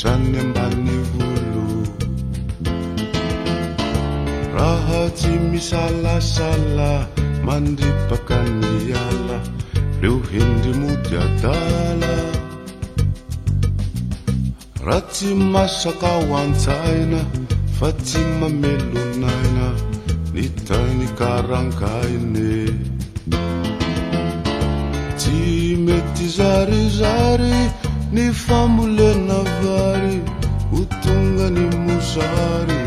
trany ambany volo raha tsy misalasala mandripaka ny ala reo hendry mody adala raha tsy masaka ho an-tsaina fa tsy mamelonaina ny tany karangaine tsy mety zarizary ny famolena vary ho tonga ny mozary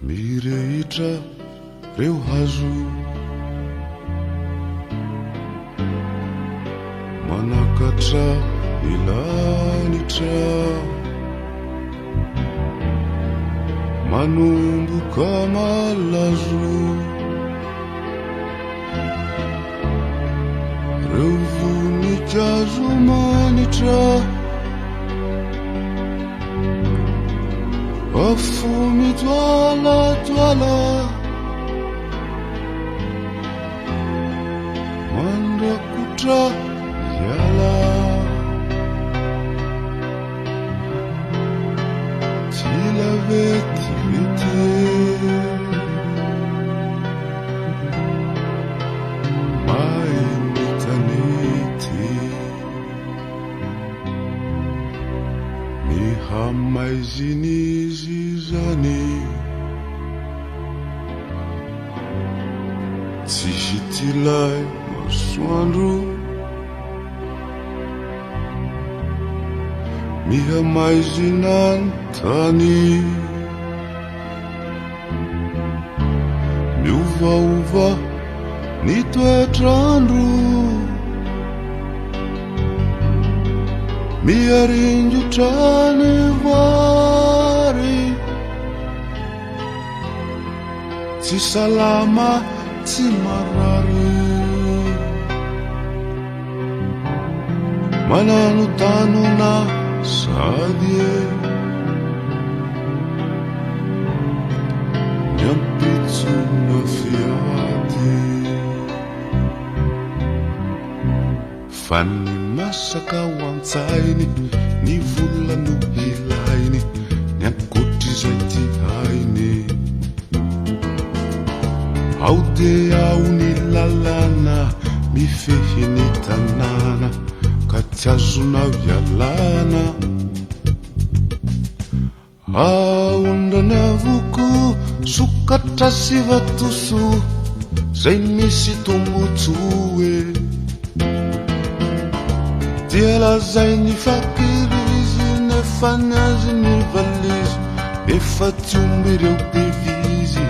mirehitra reo hazo manakatra ilanitra manomboka malazo reo voninkazo manitra afo mitoalatoala mandrakotra iala tsy lavetivete maintanety mihamaizin'izy zany tsy hitilay masoandro mihamaizinany tany miovaova ny toetrandro miarindrotrany vary tsy salama tsy marary manano tanona sady nyampitsona fiady fa ny masaka ho an-tsainy ny volano ilainy ny ankotry zay ty hainy ao de ao ny lalana mifehy ny tanàna ka tsy azona vialana aondrany avoko sokatra sy vatoso zay misy tombotsoe dia lazay ny fakirizy nefa ny azy ny valizy efa tsy omby ireo devizy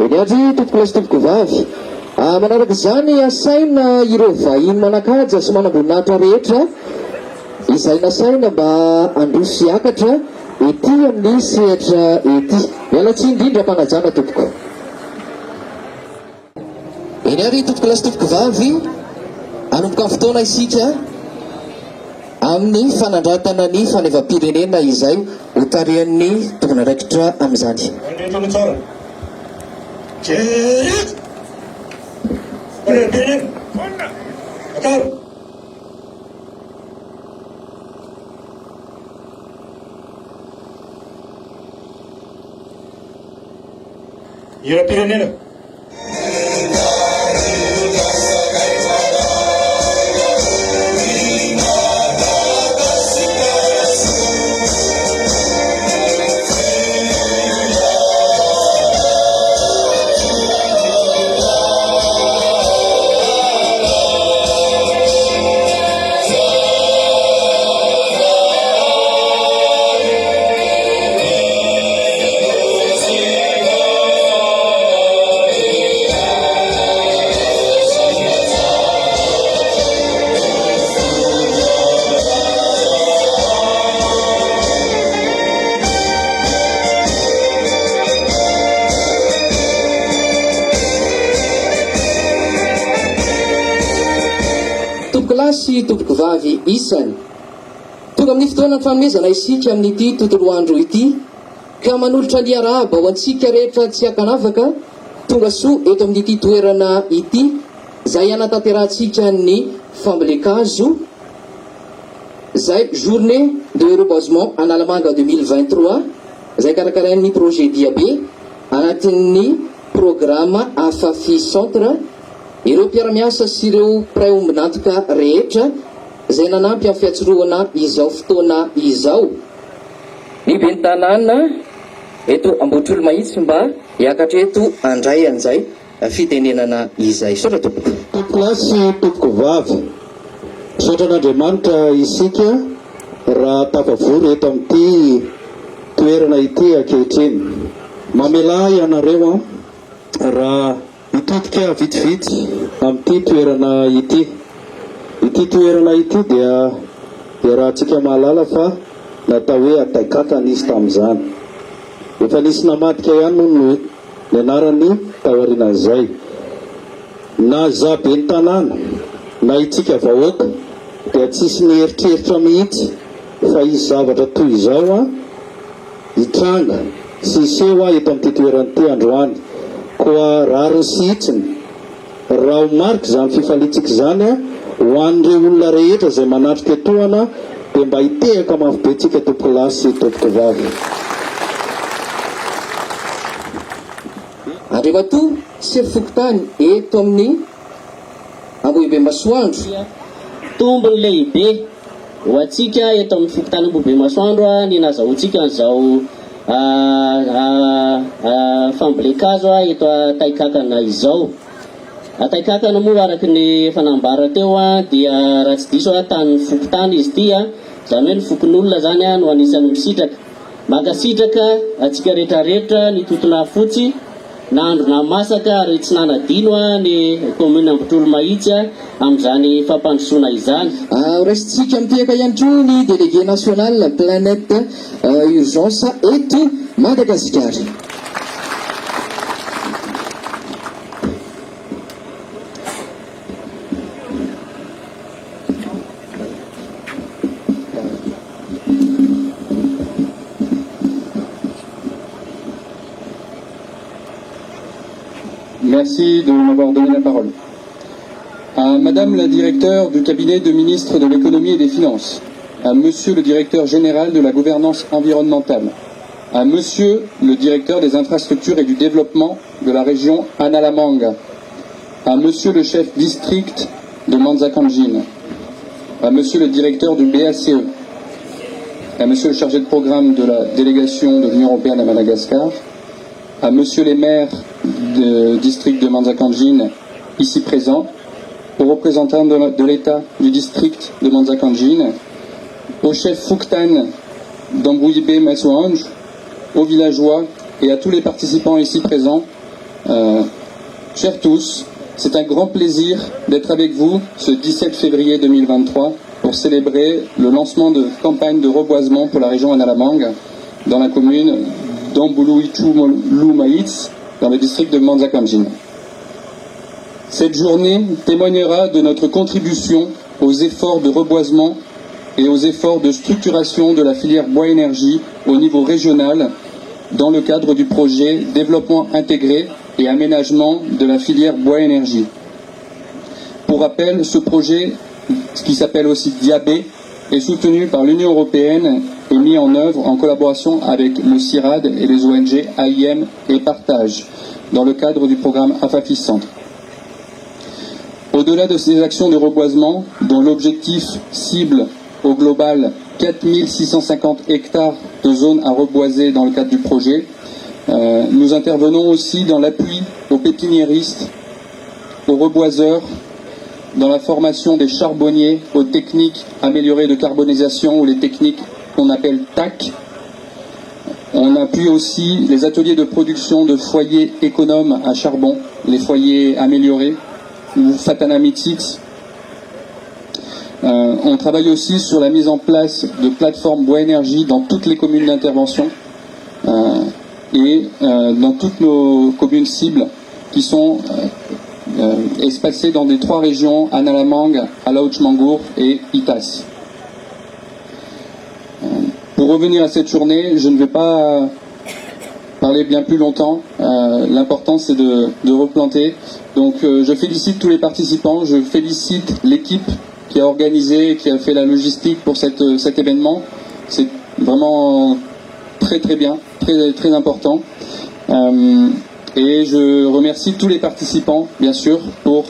eny ary tompoko lasy tompoko vavy manaraka izany asaina ireo vahiny manakaja sy manamboninahitra rehetra izay nasaina mba androso hiakatra ety amin'ny sehatra ety miala tsy indrindra mpanajana tompoko eny ary tompoko lasy tompoko vavy anomboka ny fotoana isika amin'ny fanandratana ny fanevam-pirenena izay ho tarihan'ny tompon'andraikitra amin'izany Iran-pirenena sy tompoko vavy isany tonga amin'ny fotoana ny fanomezana isika amin'ity tontolo andro ity ka manolotra ny arahaba ho antsika rehetra tsy hakanavaka tonga soa eto amin'ity toerana ity zay anatanterantsika ny fambolekazo zay journée de reboisement Analamanga 2023 zay karakarain'ny projet Diabe anatin'ny programme Afafi Centre. Ireo mpiara-miasa sy ireo mpiray ombinantoka rehetra zay nanampy amin'ny fiatsoroana izao fotoana izao. Ny ben'ny tanàna eto Ambohitrolo Mahitsy mba hiakatra eto andray an'izay fitenenana izay. Saotra tompoko. Plasy tompoko vavy. Saotra an'Andriamanitra isika raha tafavory eto amin'ity toerana ity ankehitriny. Mamelay ianareo raha mitodika vitsivitsy amin'ity toerana ity. Ity toerana ity dia raha antsika mahalala fa natao hoe ataikakana izy tamin'izany. Efa nisy namadika ihany moa ny anarany taorian'izay. Na za ben'ny tanàna na itsika vahoaka dia tsisy ny eritreritra mihitsy fa izy zavatra toy izao hitranga sy hiseho eto amin'ity toerana ity androany. Koa rariny sy hitsiny raha ho mariky izany fifalitsika izany ho an'ireo olona rehetra izay manatrika etoana dia mba hitehaka mafibetsika tompoko lahy sy tompoko vavy. Andriamatoa sy Fokotany eto amin'ny Ambohibe Masoandro. Tombony lehibe ho antsika eto amin'ny Fokotany Ambohibe Masoandro ny nazahoantsika an'izao fambolekazo eto Ataikakana izao. Ataikakana moa araky ny fanambara teo dia raha tsy diso tany Fokotany izy ity zany hoe ny fokon'olona zany no anisan'ny misitraka. Makasitraka atsika rehetrarehetra ny totona fotsy na andro na masaka ary tsy nanadino ny commune Ambohitrolo Mahitsy amin'izany fampandrosoana izany. Horaisitsika mitehaka ihany koa ny délégué national planète urgence eto Madagasikara. Merci de m'avoir donné la parole. À Madame la directeure du cabinet de ministre de l'économie et des finances, à Monsieur le directeur général de la gouvernance environnementale, à Monsieur le directeur des infrastructures et du développement de la région Analamanga, à Monsieur le chef district de Manzakanjin, à Monsieur le directeur du BACE, à Monsieur le chargé de programme de la délégation de l'Union européenne à Madagascar, à Monsieur les maires du district de Manzakanjin ici présents, aux représentants de l'État du district de Manzakanjin, au chef Fokotany d'Ambohibe Masoandro, aux villageois et à tous les participants ici présents. Chers tous, c'est un grand plaisir d'être avec vous ce 17 février 2023 pour célébrer le lancement de campagne de reboisement pour la région Analamanga dans la commune d'Ambohitrolo Mahitsy dans le district de Manzakanjin. Cette journée témoignera de notre contribution aux efforts de reboisement et aux efforts de structuration de la filière bois-énergie au niveau régional dans le cadre du projet Développement intégré et aménagement de la filière bois-énergie. Pour rappel, ce projet, qui s'appelle aussi Diabe, est soutenu par l'Union européenne et mis en œuvre en collaboration avec le CIRAD et les ONG AIM et Partage dans le cadre du programme Afafi Centre. Au-delà de ces actions de reboisement, dont l'objectif cible au global 4650 hectares de zones à reboiser dans le cadre du projet, nous intervenons aussi dans l'appui aux pépiniéristes, aux reboiseurs, dans la formation des charbonniers aux techniques améliorées de carbonisation ou les techniques qu'on appelle TAC. On appuie aussi les ateliers de production de foyers économes à charbon, les foyers améliorés, ou Fatanamitit. On travaille aussi sur la mise en place de plateformes bois énergie dans toutes les communes d'intervention et dans toutes nos communes cibles qui sont espacées dans les 3 régions, Analamang, Alaochmangour et Itas. Pour revenir à cette journée, je ne vais pas parler bien plus longtemps. L'important c'est de replanter Donc je félicite tous les participants, je félicite l'équipe qui a organisé, qui a fait la logistique pour cet événement. C'est vraiment très très bien, très très important. Et je remercie tous les participants, bien sûr, pour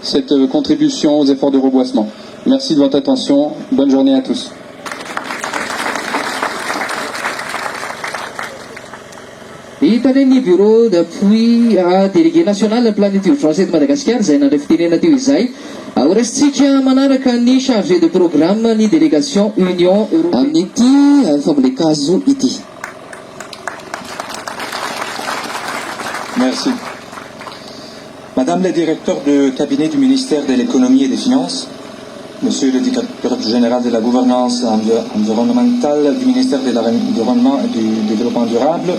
cette contribution aux efforts de reboisement. Merci de votre attention. Bonne journée à tous. Hitany ny bureau d'appui délégué national la planète français de Madagascar izay nandray fitenena teo izay horesitsika manaraka ny chargé de programme ny délégation Union Européenne amin'ity fambolekazo ity. Merci. Madame la directeur du cabinet du ministère de l'économie et des finances, Monsieur le directeur général de la gouvernance environnementale du ministère de l'environnement et du développement durable,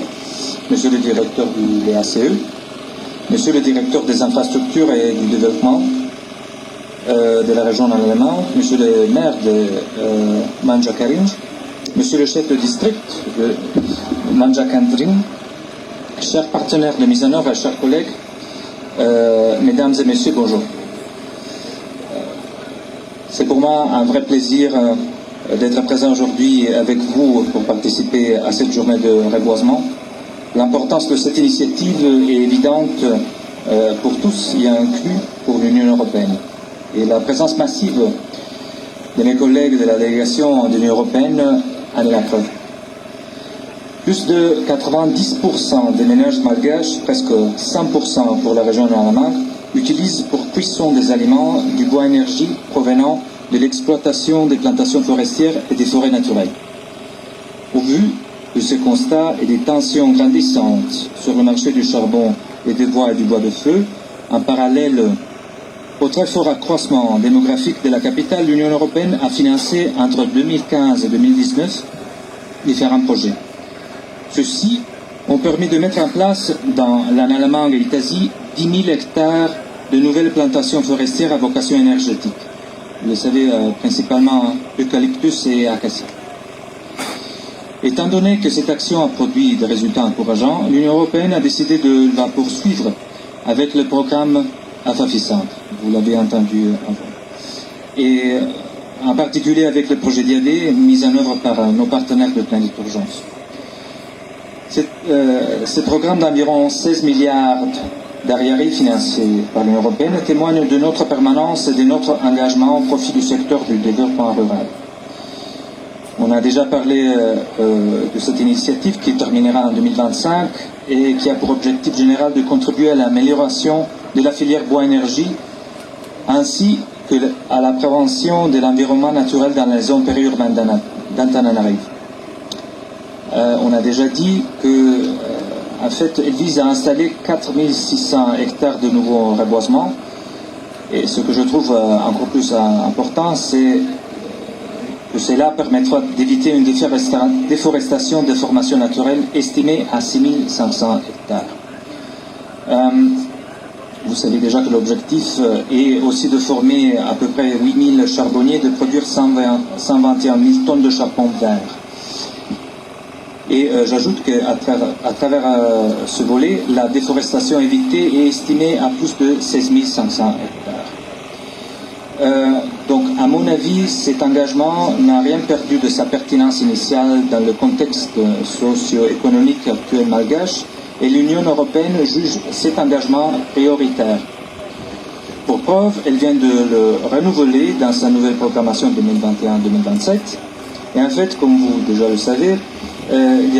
Monsieur le directeur du l'ACE, Monsieur le directeur des infrastructures et du développement de la région allemande, Monsieur le maire de Manjakarinj, Monsieur le chef de district de Manjakandrin, chers partenaires de mise en œuvre et chers collègues, mesdames et messieurs, bonjour. C'est pour moi un vrai plaisir d'être présent aujourd'hui avec vous pour participer à cette journée de reboisement. L'importance de cette initiative est évidente pour tous, y inclus pour l'Union européenne. Et la présence massive de mes collègues de la délégation de l'Union européenne en est la preuve. Plus de 90% des ménages malgaches, presque 100% pour la région de l'Allemagne, utilisent pour cuisson des aliments du bois énergie provenant de l'exploitation des plantations forestières et des forêts naturelles. Au vu de ce constat et des tensions grandissantes sur le marché du charbon et des bois et du bois de feu, en parallèle au très fort accroissement démographique de la capitale, l'Union européenne a financé entre 2015 et 2019 différents projets. Ceux-ci ont permis de mettre en place dans l'Allemagne et l'Italie 10 000 hectares de nouvelles plantations forestières à vocation énergétique. Vous le savez, principalement eucalyptus et acacie. Étant donné que cette action a produit des résultats encourageants, l'Union européenne a décidé de la poursuivre avec le programme AFAFICENTRE. Vous l'avez entendu avant. Et en particulier avec le projet Diabé, mis en œuvre par nos partenaires de Planète Urgence. Ce programme d'environ 16 milliards d'arriérés financés par l'Union européenne témoigne de notre permanence et de notre engagement au profit du secteur du développement rural. On a déjà parlé de cette initiative qui terminera en 2025 et qui a pour objectif général de contribuer à l'amélioration de la filière bois-énergie ainsi qu'à la prévention de l'environnement naturel dans les zones périurbaines d'Antananarivo. On a déjà dit que, en fait, elle vise à installer 4600 hectares de nouveaux reboisements. Et ce que je trouve encore plus important, c'est que cela permettra d'éviter une déforestation de formation naturelle estimée à 6500 hectares. Vous savez déjà que l'objectif est aussi de former à peu près 8000 charbonniers, de produire 121 000 tonnes de charbon vert. Et j'ajoute qu'à travers ce volet, la déforestation évitée est estimée à plus de 16 500 hectares. Donc, à mon avis, cet engagement n'a rien perdu de sa pertinence initiale dans le contexte socio-économique actuel malgache, et l'Union européenne juge cet engagement prioritaire. Pour preuve, elle vient de le renouveler dans sa nouvelle programmation 2021-2027. Et en fait, comme vous déjà le savez, il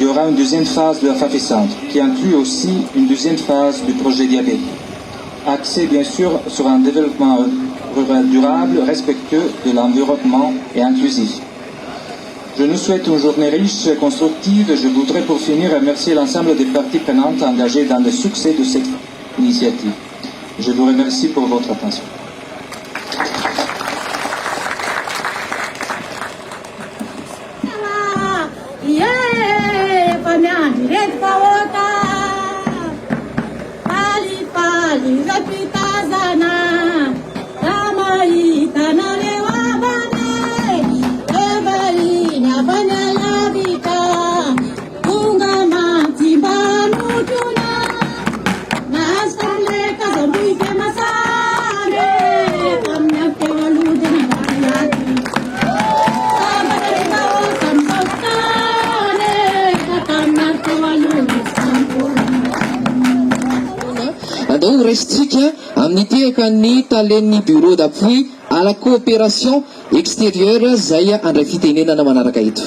y aura une deuxième phase de la FAFICENTRE, qui inclut aussi une deuxième phase du projet Diabé, axé bien sûr sur un développement rural durable, respectueux de l'environnement et inclusif. Je nous souhaite une journée riche et constructive et je voudrais pour finir remercier l'ensemble des parties prenantes engagées dans le succès de cette initiative. Je vous remercie pour votre attention. Unga mati banu tuna, nas kule kazambi raisintsika amin'ny tehaka ny talen'ny bureau d'appui à la coopération extérieure zay andray fitenenana manaraka eto.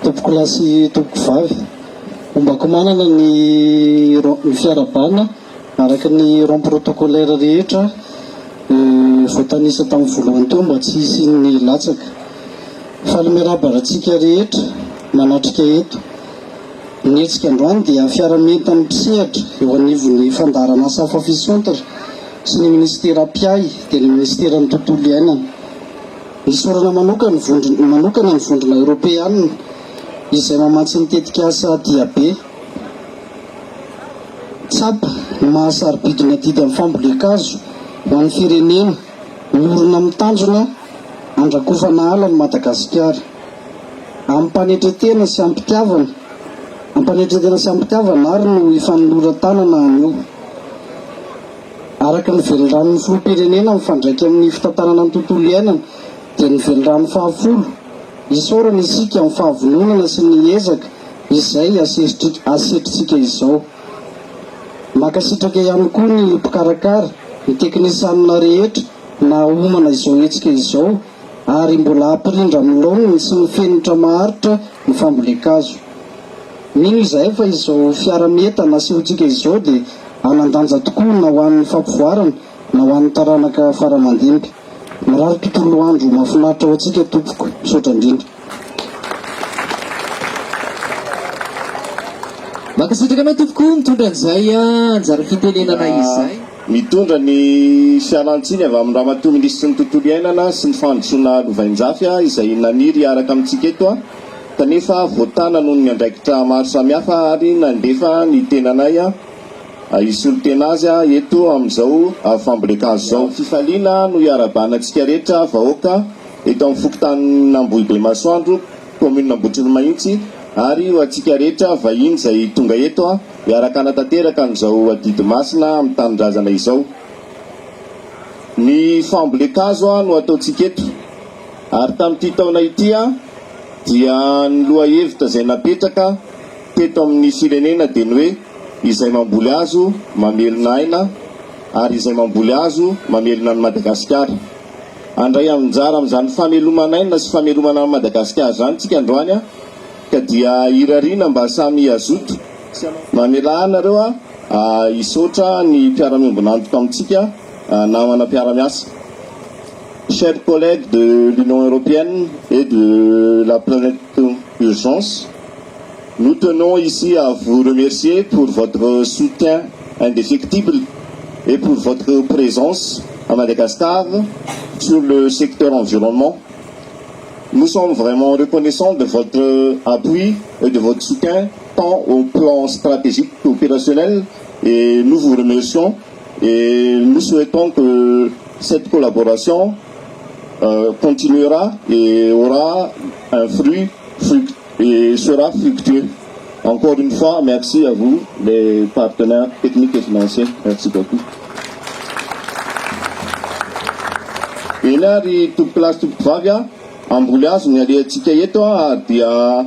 Tompoko lasy tompoko vavy ombako manana ny fiarabana araka ny rang protocolaire rehetra voatanisa tamin'ny voalohany teo mba tsy hisy ny latsaka. Fahalomerabarantsika rehetra manatrika eto netsika androany dia fiaramenta mitsihatra eo anivon'ny fandarana asa fafisontatra sy ny ministera piay dia ny ministera ny tontolo iainana. Nisorana manokana ny vondrona européanina izay mamatsy mitetika asa diabe tsapa mahasarobidina didy amin'ny fambolekazo ho an'ny firenena miorona mitanjona andrakofana ala ny Madagasikara amin'ny mpanetretena sy ampitiavana ary no ifanoloran-tanana anio araka ny velondranon'ny filoham-pirenena mifandraika amin'ny fitantanana ny tontolo iainana dia ny velondranon'ny fahafolo isaorana isika amin'ny fahavononana sy ny ezaka izay asetritsika izao. Makasitraka ihany koa ny mpikarakara ny teknisianina rehetra na omana izao etsika izao ary mbola ampirindra amin'ny laoniny sy ny fenitra maharitra ny fambolekazo. Mino izay fa izao fiarameta nasehontsika izao dia anandanja tokoa na ho an'ny fampivoarana na ho an'ny taranaka faramandimby. Mirary tontolo andro mahafinaritra ho antsika tompoko, misaotra indrindra. Makasitraka anao tompoko mitondra an'izay anjara fitenenana izay. Mitondra ny fialantsiny avy amin'ny ramatoa minisitry ny tontolo iainana sy ny fandrosoana lovainjafy izay naniry araka amintsika eto kanefa voatana noho ny andraikitra maro samihafa ary nandefa ny tenanay isolo tena azy eto amin'izao fambolekazo zao. Fifaliana no iarabanantsika rehetra vahoaka eto amin'ny fokotanin'Ambohibe Masoandro commune Ambohitrinomahitsy ary ho antsika rehetra vahiny izay tonga eto iaraka anatanteraka an'izao Adidimasina amin'ny tanindrazana izao. Ny fambolekazo no ataontsika eto ary tamin'ity taona ity dia ny lohahevitra izay napetraka teto amin'ny firenena dia ny hoe izay mamboly azo mamelona aina ary izay mamboly azo mamelona ny Madagasikara. Andray anjara amin'izany famelomana aina sy famelomana ny Madagasikara zany tsika androany ka dia irariana mba samy azoto mamelanareo isotra ny mpiara-miombona antoka amintsika namana mpiara-miasa. Chers collègues de l'Union européenne et de la planète Urgence, nous tenons ici à vous remercier pour votre soutien indéfectible et pour votre présence à Madagascar sur le secteur environnement. Nous sommes vraiment reconnaissants de votre appui et de votre soutien tant au plan stratégique qu'opérationnel et nous vous remercions et nous souhaitons que cette collaboration continuera et aura un fruit et sera fructueux. Encore une fois, merci à vous, les partenaires techniques et financiers. Merci beaucoup. Inari tuklas tukvavia ambulias ny aliatsika eto dia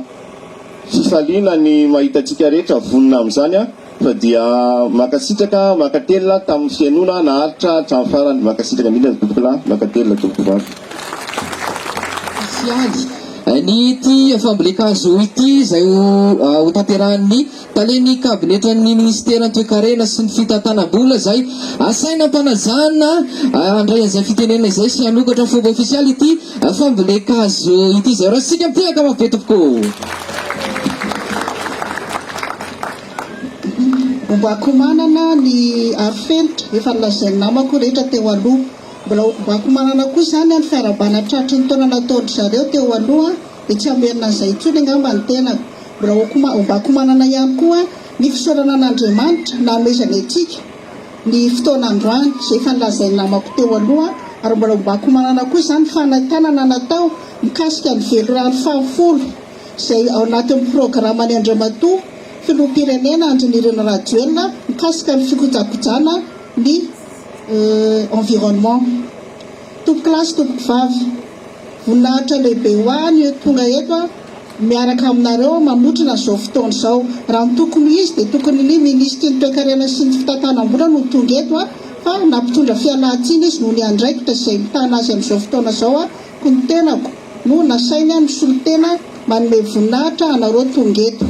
fifaliana ny mahitatsika rehetra vonina amin'izany fa dia makasitraka makatelina tamin'ny fianona naharitra hatramin'ny farany makasitraka indrindra tompokla makatelina tompokovavy. Ny ity fambolekazo ity izay ho tanterahan'ny talen'ny kabinetran'ny ministeran'ny toe-karena sy ny fitantanam-bola izay asaina ampanajana andray an'izay fitenena izay sy hanokatra fomba ofisialy ity fambolekazo ity izay raha sika mitehaka mabe tompoko. Mbako manana ny arifenitra efa nolazainy namako rehetra teo aloha mbako manana koa izany ny fiarabana tratry ny taona nataonry zareo teo aloha dia tsy hamerina an'izay intsony angamba ny tenako. Mbako manana ihany koa ny fisaorana an'Andriamanitra nanomezana antsika ny fotoana androany izay efa nolazainy namako teo aloha ary mbola mbako manana koa izany fanantanana natao mikasika ny velorano fahafolo izay ao anatin'ny programany Andriamatoa filoham-pirenena Andrinirina Rajoelina mikasika ny fikojakojana ny environnement. Tompoko lasy tompoko vavy, voninahitra lehibe ho any tonga eto miaraka aminareo mamotrana zao fotoana zao. Raha ny tokony izy dia tokony ny ministra ny toe-karena sy ny fitantanam-bola no tonga eto fa nampitondra fialan-tsiny izy noho ny andraikitra izay mitana azy amin'izao fotoana zao ko ny tenako no nasainy misolo tena manome voninahitra anareo tonga eto.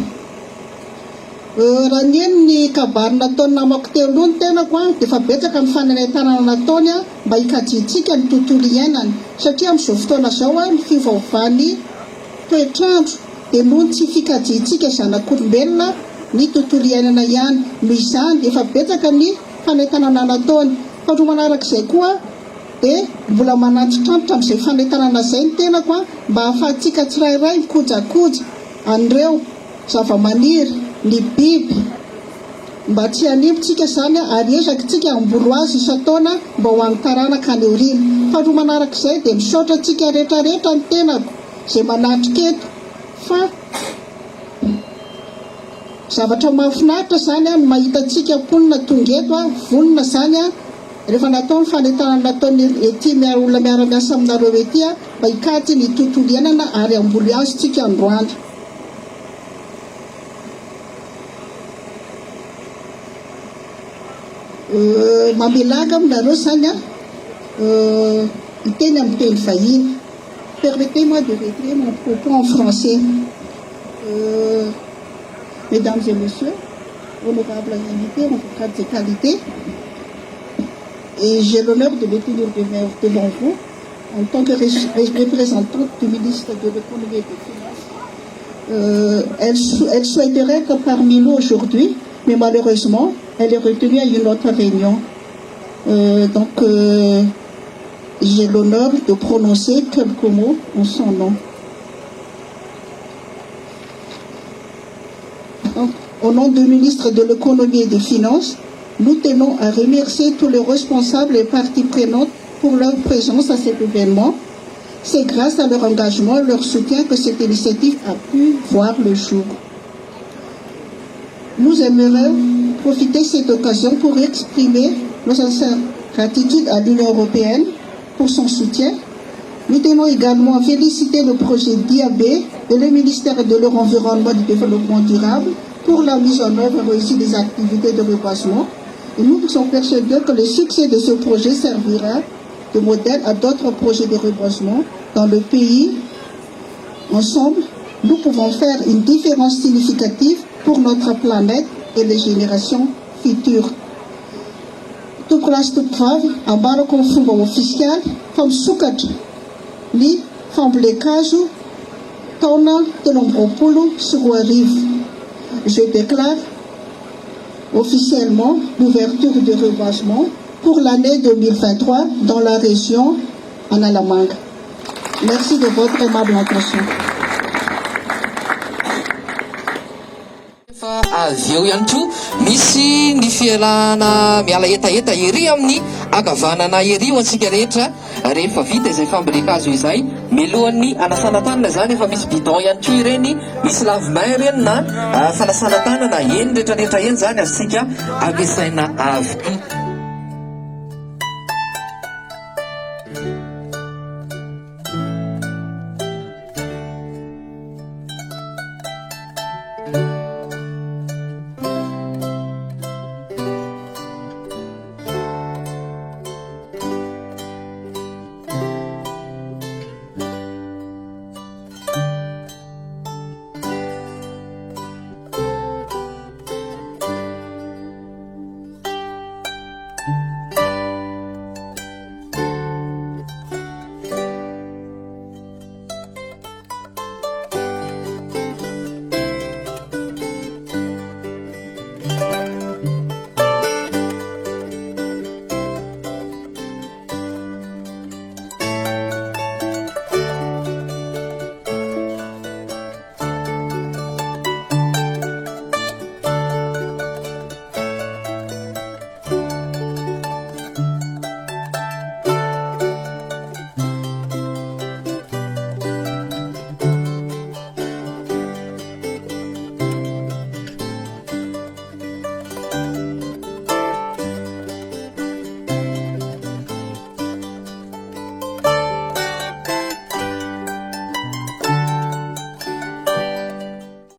Raha ny eny ny kabary nataony namako teo aloha ny tenako dia efa betsaka ny fananentanana nataony mba hikajitsika ny tontolo iainany satria amin'izao fotoana zao ny fiovaovan'ny toetrandro dia noho tsy fikajitsika zanak'olombelona ny tontolo iainana ihany. Noho izany efa betsaka ny fanentanana nataony fa roa manarak'izay koa dia mbola manatitranitra amin'izay fanentanana izay ny tenako mba hahafahantsika tsirairay mikojakoja an'ireo zava-maniry, ny biby mba tsy hanimpotsika zany ary ezakitsika ambolo azy isa-taona mba ho an'ny taranaka any aoriana. Fa roa manarak'izay dia misaotra antsika rehetrarehetra ny tenako izay manatrika eto fa zavatra mahafinaritra zany no mahita antsika mponina tonga eto vonona zany rehefa natao ny fanentanana nataony ety olona miara-miasa aminareo ety mba hikajy ny tontolo iainana ary ambolo azy tsika androany. Mamelaga aminareo zany hiteny amin'ny teny vahiny. Permettez-moi de réécrire mon propos en français. Mesdames et messieurs, honorables invités, en cadre de qualité, et j'ai l'honneur de me tenir devant vous en tant que représentante du ministre de l'économie et des finances. Elle souhaiterait que parmi nous aujourd'hui, mais malheureusement, elle est retenue à une autre réunion. J'ai l'honneur de prononcer quelques mots en son nom. Donc, au nom du ministre de l'économie et des finances, nous tenons à remercier tous les responsables et parties prenantes pour leur présence à cet événement. C'est grâce à leur engagement et leur soutien que cette initiative a pu voir le jour. Nous aimerions profiter de cette occasion pour exprimer nos sincères gratitudes à l'Union européenne pour son soutien. Nous tenons également à féliciter le projet DIAB et le ministère de l'Environnement et du Développement durable pour la mise en œuvre réussie des activités de reboisement. Et nous sommes persuadés que le succès de ce projet servira de modèle à d'autres projets de reboisement dans le pays. Ensemble, nous pouvons faire une différence significative pour notre planète et les générations futures. Tompoko lasy tompoko vavy ambarako ny fomba ofisialy fa misokatra ny fambolekazo taona 2024. Je déclare officiellement l'ouverture du reboisement pour l'année 2023 dans la région Analamanga. Merci de votre aimable attention. Avy eo ihany koa misy ny fialana miala etaeta ery amin'ny akavanana ery ho antsika rehetra rehefa vita izay fambolekazo izay milohan'ny anasana tanana zany efa misy bidon ihany koa ireny misy lave-main ireny na fanasana tanana eny rehetrarehetra eny zany azontsika ampiasaina avokoa.